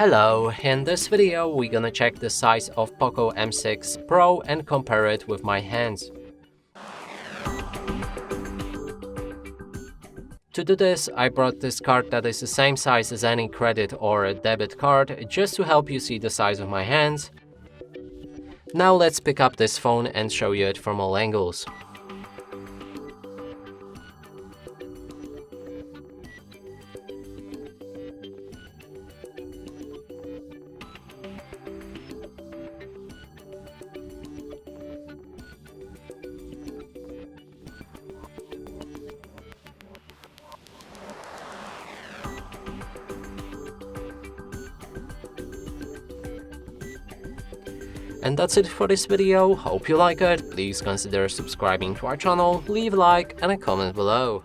Hello, in this video we're gonna check the size of POCO M6 Pro and compare it with my hands. To do this, I brought this card that is the same size as any credit or a debit card, just to help you see the size of my hands. Now let's pick up this phone and show you it from all angles. And that's it for this video. Hope you like it. Please consider subscribing to our channel, leave a like and a comment below.